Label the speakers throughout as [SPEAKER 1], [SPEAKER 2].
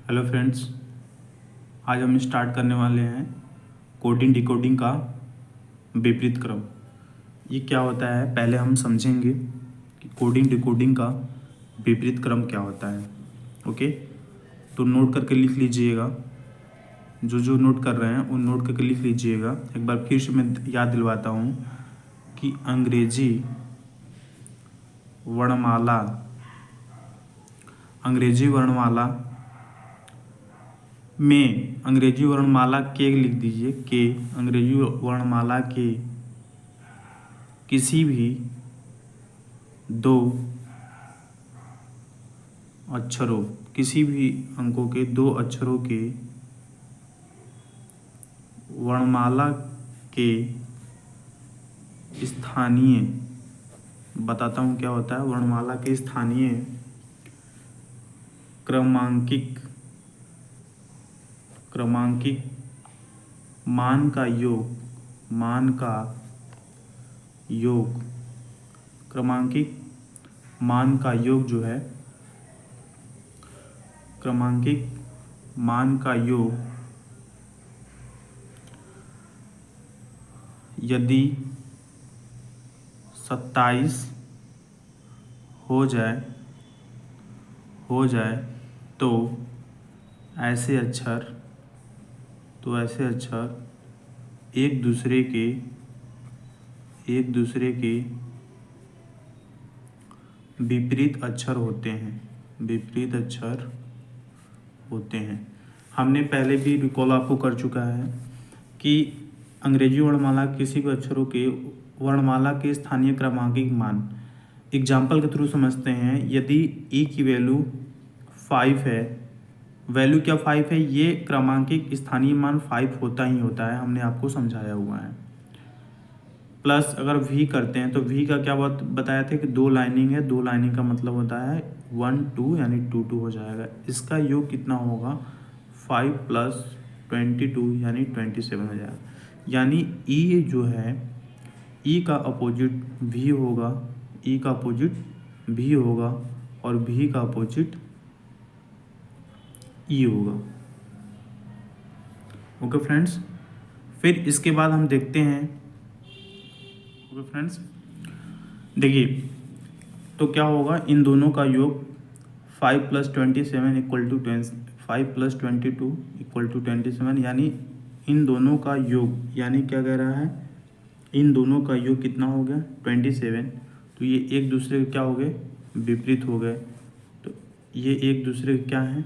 [SPEAKER 1] Hello friends, आज हम start करने वाले हैं कोडिंग डिकोडिंग का विपरीत क्रम। ये क्या होता है पहले हम समझेंगे कि कोडिंग डिकोडिंग का विपरीत क्रम क्या होता है। ओके, तो नोट करके लिख लीजिएगा। जो नोट कर रहे हैं उन नोट करके लिख लीजिएगा। एक बार फिर से मैं याद दिलवाता हूँ कि अंग्रेजी वर्णमाला में अंग्रेजी वर्णमाला के लिख दीजिए के अंग्रेजी वर्णमाला के किसी भी दो अक्षरों किसी भी अंकों के दो अक्षरों के वर्णमाला के स्थानीय, बताता हूँ क्या होता है। वर्णमाला के स्थानीय क्रमांकित मान का योग क्रमांकित मान का योग जो है, क्रमांकित मान का योग यदि 27 हो जाए तो ऐसे अक्षर एक दूसरे के विपरीत अक्षर होते हैं। हमने पहले भी रिकॉल आपको कर चुका है कि अंग्रेजी वर्णमाला किसी भी अक्षरों के वर्णमाला के स्थानीय क्रमांकित मान, एग्जाम्पल के थ्रू समझते हैं। यदि ई की वैल्यू 5 है, वैल्यू क्या 5 है, ये क्रमांकित स्थानीय मान 5 होता ही होता है, हमने आपको समझाया हुआ है। प्लस अगर वी करते हैं तो वी का क्या बताया था कि 2 लाइनिंग है, 2 लाइनिंग का मतलब होता है 1 2 यानी 2 2 हो जाएगा। इसका योग कितना होगा 5 + 22 यानी 27 हो जाएगा। यानी ई जो है, ई का अपोजिट भी होगा, ई का अपोजिट भी होगा और भी का अपोजिट ई होगा। ओके फ्रेंड्स, फिर इसके बाद हम देखते हैं। ओके फ्रेंड्स, देखिए तो क्या होगा, इन दोनों का योग 5 + 27 = 10, 5 + 22 = 27, यानी इन दोनों का योग, यानी क्या कह रहा है, इन दोनों का योग कितना हो गया 27। तो ये एक दूसरे के क्या हो गए, विपरीत हो गए। तो ये एक दूसरे के क्या हैं,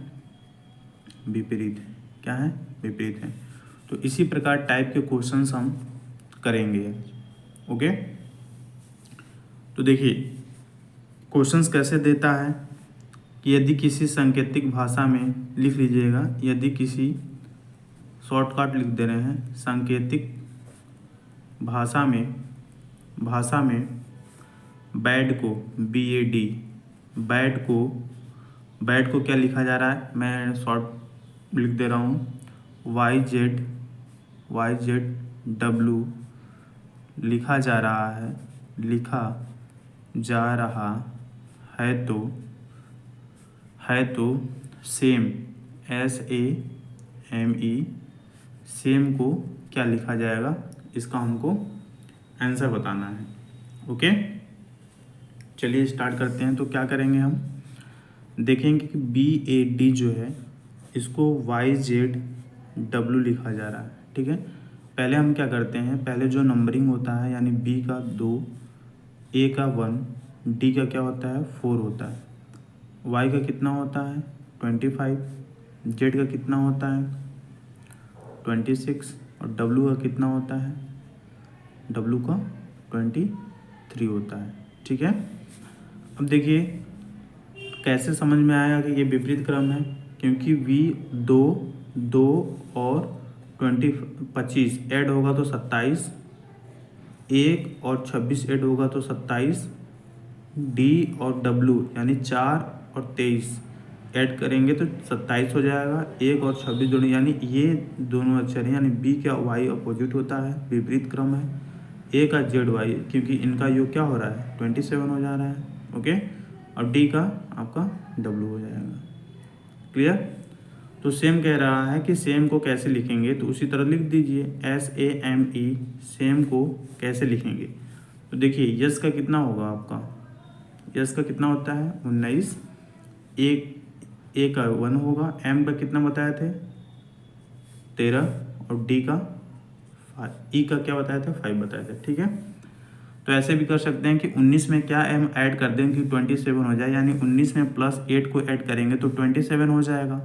[SPEAKER 1] विपरीत है। क्या है, विपरीत है। तो इसी प्रकार टाइप के क्वेश्चंस हम करेंगे। ओके, तो देखिए क्वेश्चंस कैसे देता है कि यदि किसी सांकेतिक भाषा में, लिख लीजिएगा, यदि किसी शॉर्टकट लिख दे रहे हैं, सांकेतिक भाषा में बैड को BAD, बैड को क्या लिखा जा रहा है, मैं शॉर्ट लिख दे रहा हूँ, YZW लिखा जा रहा है तो सेम SAME सेम को क्या लिखा जाएगा, इसका हमको आंसर बताना है। ओके, चलिए स्टार्ट करते हैं। तो क्या करेंगे, हम देखेंगे कि BAD जो है इसको YZW लिखा जा रहा है। ठीक है, पहले हम क्या करते हैं, पहले जो नंबरिंग होता है, यानी B का 2, A का 1, D का क्या होता है 4 होता है, Y का कितना होता है 25, Z का कितना होता है 26 और W का कितना होता है, W का 23 होता है। ठीक है, अब देखिए कैसे समझ में आया कि ये विपरीत क्रम है, क्योंकि V 2 और 25 ऐड होगा तो 27, 1 और 26 ऐड होगा तो 27, D और W यानी 4 और 23 ऐड करेंगे तो 27 हो जाएगा, 1 और 26 दोनों, यानी ये दोनों अक्षर हैं, यानी B का Y अपोजिट होता है, विपरीत क्रम है। A का ZY, क्योंकि इनका योग क्या हो रहा है 27 हो जा रहा है। ओके, और D का आपका W हो जाएगा। क्लियर। तो सेम कह रहा है कि सेम को कैसे लिखेंगे, तो उसी तरह लिख दीजिए SAME, सेम को कैसे लिखेंगे। तो देखिए यस का कितना होगा आपका, यस का कितना होता है 19, ए का 1 होगा, एम का कितना बताए थे 13, और डी का ई का क्या बताया था 5 बताए थे। ठीक है, तो ऐसे भी कर सकते हैं कि 19 में क्या हम ऐड कर दें कि 27 हो जाए, यानी 19 में प्लस 8 को ऐड करेंगे तो 27 हो जाएगा।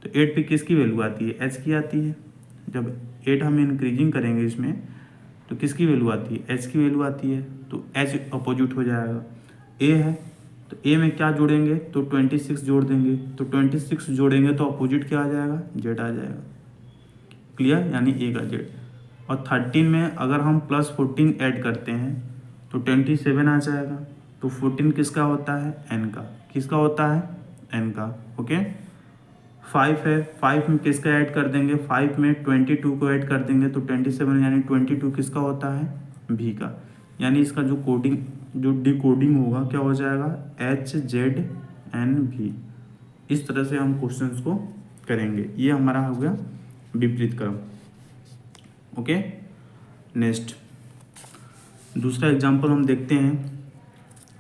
[SPEAKER 1] तो 8 पे किसकी वैल्यू आती है, एच की आती है। जब 8 हम इंक्रीजिंग करेंगे इसमें तो किसकी वैल्यू आती है, एच की वैल्यू आती है, तो एच अपोजिट हो जाएगा। ए है तो ए में क्या जोड़ेंगे, तो 26 जोड़ देंगे, तो 26 जोड़ेंगे तो अपोजिट क्या आ जाएगा, जेड आ जाएगा। क्लियर, यानी ए का जेड। और 13 में अगर हम प्लस 14 ऐड करते हैं तो 27 आ जाएगा। तो 14 किसका होता है, एन का। किसका होता है, एन का। ओके, 5 है, 5 में किसका ऐड कर देंगे, 5 में 22 को ऐड कर देंगे तो 27, यानी 22 किसका होता है, भी का। यानी इसका जो कोडिंग, जो डिकोडिंग होगा क्या हो जाएगा, HZNV। इस तरह से हम क्वेश्चंस को करेंगे। ये हमारा हो गया विपरीत क्रम। ओके, नेक्स्ट दूसरा एग्जाम्पल हम देखते हैं,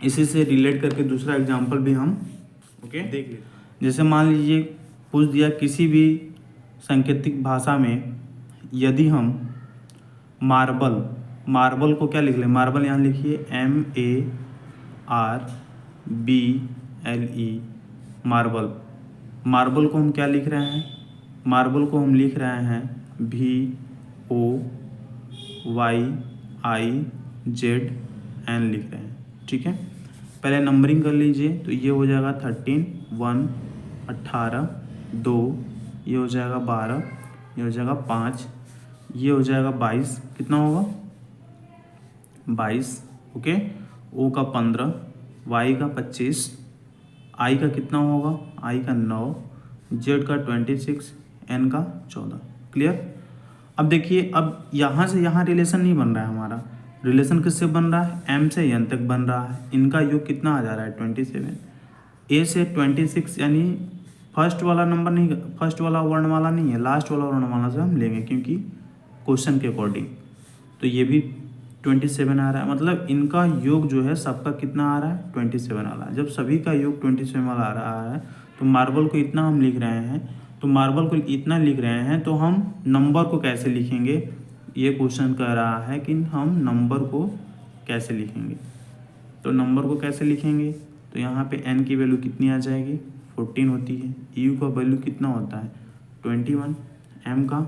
[SPEAKER 1] इसी से रिलेट करके दूसरा एग्जाम्पल भी हम देख लेते हैं। जैसे मान लीजिए पूछ दिया किसी भी सांकेतिक भाषा में यदि हम मार्बल को क्या लिख लें, मार्बल यहाँ लिखिए MARBLE, मार्बल को हम क्या लिख रहे हैं, मार्बल को हम लिख रहे हैं VOYIZN लिख रहे हैं। ठीक है, पहले नंबरिंग कर लीजिए, तो ये हो जाएगा 13, 1, 18, 2, ये हो जाएगा 12, ये हो जाएगा 5, ये हो जाएगा 22, कितना होगा 22। ओके, O का 15, Y का 25, I का कितना होगा, I का 9, Z का 26, N का 14। क्लियर। अब देखिए, अब यहाँ से यहाँ रिलेशन नहीं बन रहा है हमारा, रिलेशन किससे बन रहा है, M से N तक बन रहा है। इनका योग कितना आ जा रहा है 27, A से 26, यानी फर्स्ट वाला नंबर नहीं, फर्स्ट वाला वर्णमाला नहीं है, लास्ट वाला वर्णमाला से हम लेंगे क्योंकि क्वेश्चन के अकॉर्डिंग। तो ये भी 27 आ रहा है, मतलब इनका योग जो है सबका कितना आ रहा है 27 आ रहा है। जब सभी का योग 27 आ रहा है तो मार्बल को इतना हम लिख रहे हैं, तो मार्बल को इतना लिख रहे हैं तो हम नंबर को कैसे लिखेंगे, ये क्वेश्चन कह रहा है कि हम नंबर को कैसे लिखेंगे। तो नंबर को कैसे लिखेंगे, तो यहाँ पे n की वैल्यू कितनी आ जाएगी 14 होती है, u का वैल्यू कितना होता है 21, m का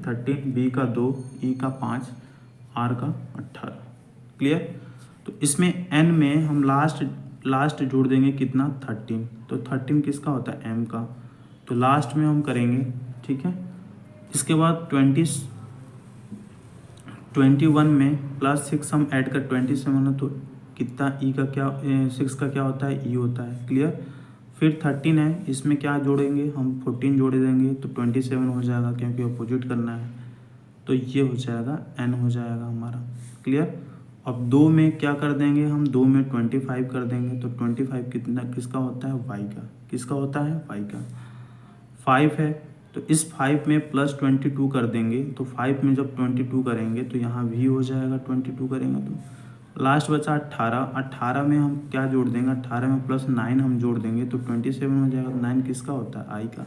[SPEAKER 1] 13, b का 2, e का 5, r का 18। क्लियर। तो इसमें n में हम लास्ट जोड़ देंगे कितना 13, तो 13 किसका होता है m का, तो लास्ट में हम करेंगे। ठीक है, इसके बाद 21 में प्लस 6 हम ऐड कर 27 है, तो कितना ई का क्या 6 का क्या होता है ई होता है। क्लियर। फिर 13 है, इसमें क्या जोड़ेंगे हम 14 जोड़ देंगे तो 27 हो जाएगा क्योंकि अपोजिट करना है, तो ये हो जाएगा n हो जाएगा हमारा। क्लियर। अब 2 में क्या कर देंगे हम, 2 में 25 कर देंगे, तो 25 कितना किसका होता है y का, किसका होता है y का। 5 है तो इस 5 में प्लस 22 कर देंगे, तो 5 में जब 22 करेंगे तो यहाँ v हो जाएगा, 22 करेंगे तो लास्ट बचा 18 में हम क्या जोड़ देंगे, 18 में प्लस 9 हम जोड़ देंगे तो 27 हो जाएगा। 9 किसका होता है i का,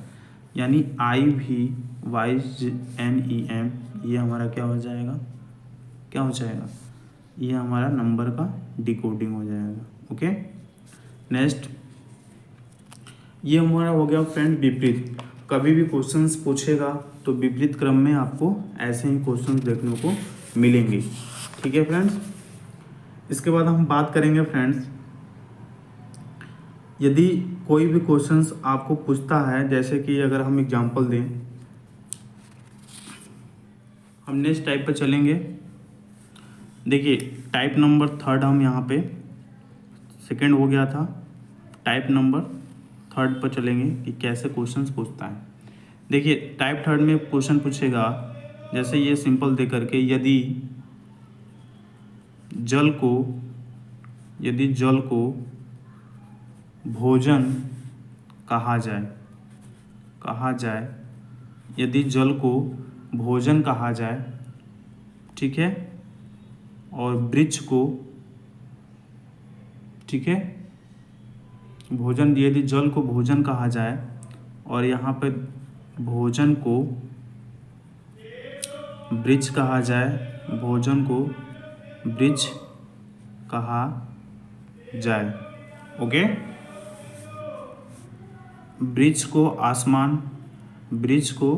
[SPEAKER 1] यानी IVYNEM, ये हमारा क्या हो जाएगा, क्या हो जाएगा, ये हमारा नंबर का डिकोडिंग हो जाएगा। ओके, नेक्स्ट ये हमारा हो गया फ्रेंड विपरीत। कभी भी क्वेश्चंस पूछेगा तो विपरीत क्रम में आपको ऐसे ही क्वेश्चंस देखने को मिलेंगे। ठीक है फ्रेंड्स। इसके बाद हम बात करेंगे फ्रेंड्स, यदि कोई भी क्वेश्चंस आपको पूछता है, जैसे कि अगर हम एग्जांपल दें, हम नेक्स्ट टाइप पर चलेंगे। देखिए टाइप नंबर 3 हम यहाँ पे, सेकंड हो गया था, टाइप नंबर 3 पर चलेंगे कि कैसे क्वेश्चंस पूछता है। देखिए टाइप 3 में क्वेश्चन पूछेगा, जैसे ये सिंपल दे करके, यदि जल को भोजन कहा जाए, कहा जाए, यदि जल को भोजन कहा जाए, ठीक है, और वृक्ष को, ठीक है, भोजन, यदि जल को भोजन कहा जाए और यहाँ पे भोजन को वृक्ष कहा जाए, भोजन को वृक्ष कहा जाए, ओके। वृक्ष को आसमान, वृक्ष को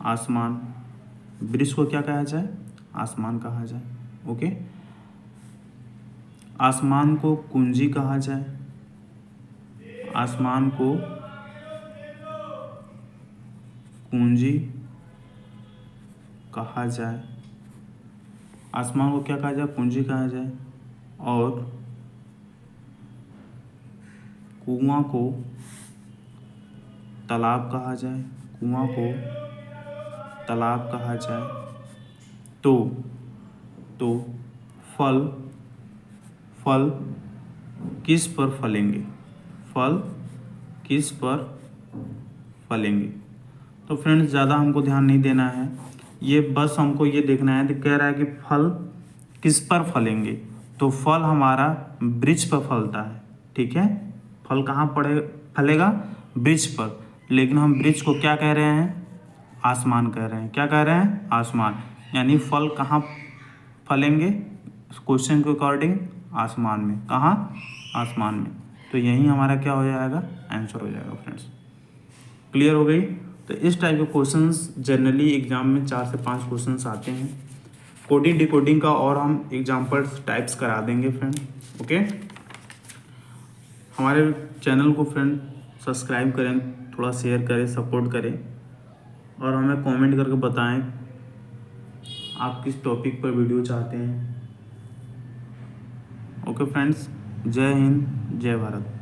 [SPEAKER 1] आसमान, वृक्ष को क्या कहा जाए, आसमान कहा जाए, ओके। आसमान को कुंजी कहा जाए, आसमान को कुंजी कहा जाए, आसमान को क्या कहा जाए, कुंजी कहा जाए। और कुआं को तालाब कहा जाए, कुआं को तालाब कहा जाए। तो फल किस पर फलेंगे, फल किस पर फलेंगे। तो फ्रेंड्स ज़्यादा हमको ध्यान नहीं देना है, ये बस हमको ये देखना है, तो कह रहा है कि फल किस पर फलेंगे, तो फल हमारा वृक्ष पर फलता है, ठीक है। फल कहाँ फलेगा, वृक्ष पर, लेकिन हम वृक्ष को क्या कह रहे हैं, आसमान कह रहे हैं। क्या कह रहे हैं, आसमान। यानी फल कहाँ फलेंगे, क्वेश्चन के अकॉर्डिंग आसमान में। कहाँ, आसमान में। तो यही हमारा क्या हो जाएगा, आंसर हो जाएगा फ्रेंड्स। क्लियर हो गई। तो इस टाइप के क्वेश्चंस जनरली एग्जाम में 4 से 5 क्वेश्चंस आते हैं। कोडिंग डिकोडिंग का और हम एग्जाम्पल्स टाइप्स करा देंगे फ्रेंड, ओके। हमारे चैनल को फ्रेंड सब्सक्राइब करें, थोड़ा शेयर करें, सपोर्ट करें, और हमें कमेंट करके बताएं आप किस टॉपिक पर वीडियो चाहते हैं। ओके फ्रेंड्स, जय हिंद, जय भारत।